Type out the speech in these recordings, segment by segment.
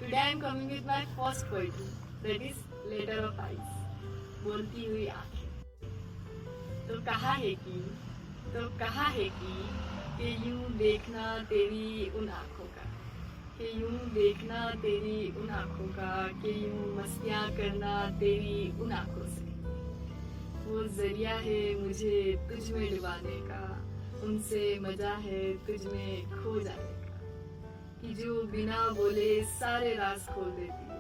Today I am coming with my first poetry, that is Letter of Eyes. बोलती हुई आंखें। तो कहा है कि कि यूं देखना तेरी उन आँखों का, कि यूं देखना तेरी उन आँखों का, कि यूं मस्तियाँ करना तेरी उन आँखों से। वो जरिया है मुझे तुझ में डुबाने का, उनसे मजा है तुझ में खो जाने का, कि जो बिना बोले सारे राज खोल देती है,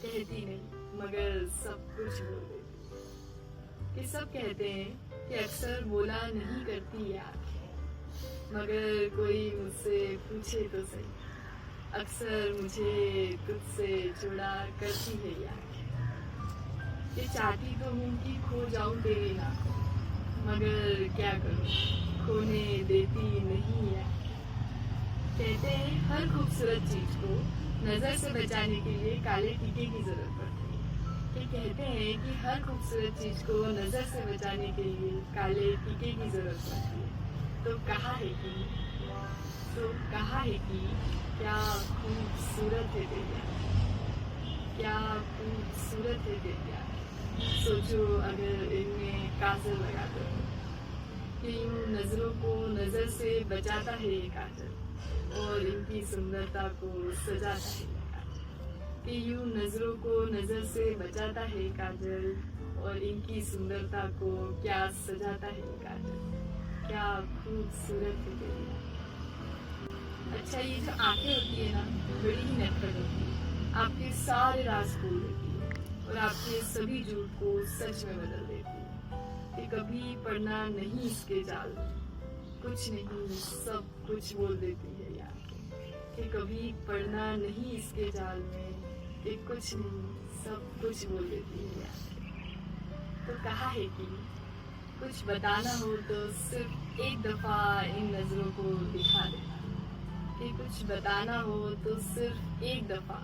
कहती नहीं मगर सब कुछ बोल देती है। कि सब कहते हैं कि अक्सर बोला नहीं करती ये आँखें, मगर कोई मुझसे पूछे तो सही, अक्सर मुझे तुझसे जुड़ा करती है ये आँखें। कि चाहती तो हूँ कि खो जाऊँ तेरी आँखों, मगर क्या करूँ खोने देती नहीं ये आँखें। कहते हैं हर खूबसूरत चीज को नजर से बचाने के लिए काले टीके की जरूरत पड़ती है। कि कहते हैं कि हर खूबसूरत चीज को नजर से बचाने के लिए काले टीके की जरूरत पड़ती है। तो कहा है कि क्या खूबसूरत है तेरी आँखें, क्या खूबसूरत है तेरी आँखें। सोचो अगर इनमें काजल लगा दो, कि यूं नजरों को नजर से बचाता है ये काजल, और इनकी सुंदरता को सजाता है काजल। कि यूं नजरों को नजर से बचाता है काजल, और इनकी सुंदरता को क्या सजाता है काजल। क्या खूबसूरत है तेरी आँखें। अच्छा, ये जो आंखें होती है ना, बड़ी ही नटखट होती है, आपके सारे राज खोल देती है और आपके सभी झूठ को सच में बदल देती है। कि कभी पढ़ना नहीं इसके जाल में, कुछ नहीं सब कुछ बोल देती है ये आँखें। कि कभी पढ़ना नहीं इसके जाल में, कि कुछ नहीं सब कुछ बोल देती है ये आँखें। तो कहा है कि कुछ बताना हो तो सिर्फ एक दफा इन नजरों को दिखा देना। कि कुछ बताना हो तो सिर्फ एक दफा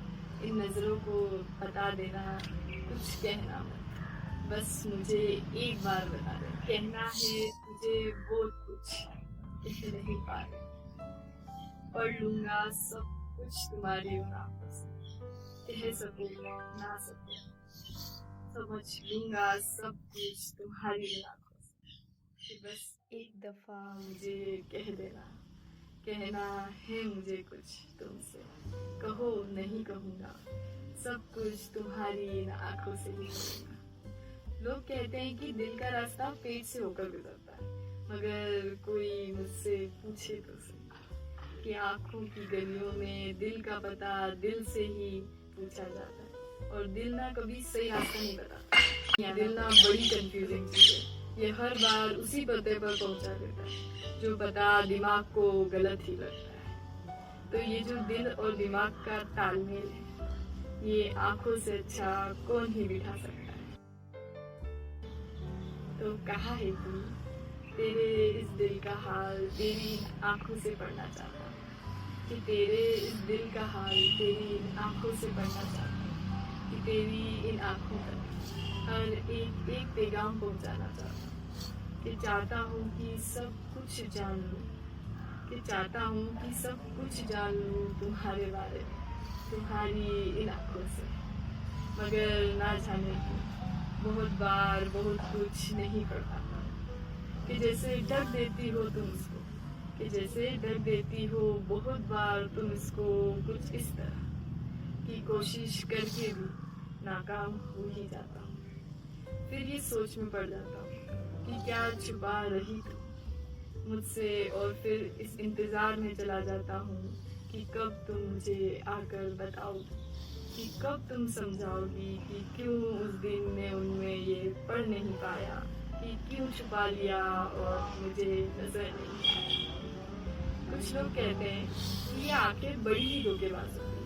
इन नजरों को बता देना। कुछ कहना मत, बस मुझे एक बार बता दे। कहना है तुझे बहुत कुछ, कह नहीं पा रही। पढ़ लूंगा सब कुछ तुम्हारी उन आँखों से, कह सकूं ना सकूं, समझ लूंगा सब कुछ तुम्हारी उन आँखों से। कि बस एक दफा मुझे कह देना, कहना है मुझे कुछ तुमसे, कहो नहीं कहूँगा, सब कुछ तुम्हारी इन आँखों से ही कहूँगा। लोग कहते हैं कि दिल का रास्ता पेट से होकर गुजरता है, मगर कोई मुझसे पूछे तो सही, कि आँखों की गलियों में दिल का पता दिल से ही पूछा जाता है, और दिल ना कभी सही रास्ता नहीं बताता। दिल ना बड़ी कंफ्यूजिंग चीज है, ये हर बार उसी पते पर पहुंचा देता है जो पता दिमाग को गलत ही लगता है। तो ये जो दिल और दिमाग का तालमेल है, ये आँखों से अच्छा कौन ही बिठा सकता है। तो कहा है कि तेरे इस दिल का हाल तेरी आँखों से पढ़ना चाहता हूँ, कि तेरे इस दिल का हाल तेरी इन आँखों से पढ़ना चाहता हूँ, कि तेरी इन आँखों तक हर एक एक पैगाम पहुँचाना चाहता हूँ। कि चाहता हूँ कि सब कुछ जान लूँ, कि चाहता हूँ कि सब कुछ जान लूँ तुम्हारे बारे में, तुम्हारी इन आँखों से। मगर ना जाने क्यों बहुत बार बहुत कुछ नहीं कर पाता। कि जैसे ढक देती हो तुम इसको, कि जैसे ढक देती हो बहुत बार तुम इसको कुछ इस तरह, कि कोशिश करके भी नाकाम हो ही जाता हूँ। फिर ये सोच में पड़ जाता हूँ कि क्या छुपा रही तुम मुझसे, और फिर इस इंतज़ार में चला जाता हूँ कि कब तुम मुझे आकर बताओगी, कि कब तुम समझाओगी कि क्यों उस दिन मैं उनमें ये पढ़ नहीं पाया, कि क्यों छुपा लिया और मुझे नजर नहीं आया। कुछ लोग कहते हैं कि ये आंखें बड़ी ही धोखेबाज होती है,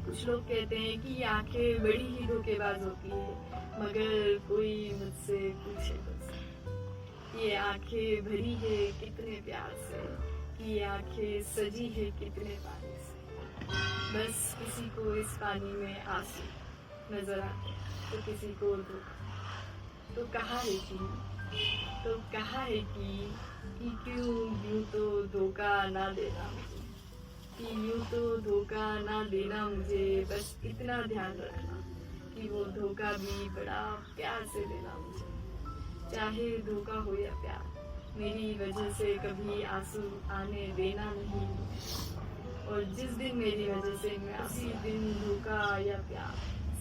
कुछ लोग कहते हैं कि ये आंखें बड़ी ही धोखेबाज होती है, मगर कोई मुझसे पूछे तो ये आंखें भरी है कितने प्यार से, कि ये आंखें सजी है कितने पानी से। बस किसी को इस पानी में आंसू नजर आते तो किसी को धोखा। तो कहा है कि क्यों यूं तो धोखा ना देना मुझे, कि यूं तो धोखा ना देना मुझे, बस इतना ध्यान रखना कि वो धोखा भी बड़ा प्यार से देना मुझे। चाहे धोखा हो या प्यार, मेरी वजह से कभी आंसू आने देना नहीं। और जिस दिन मेरी वजह से मैं उसी दिन धोखा या प्यार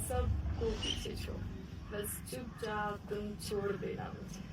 सबको पीछे छोड़, बस चुपचाप तुम छोड़ देना मुझे।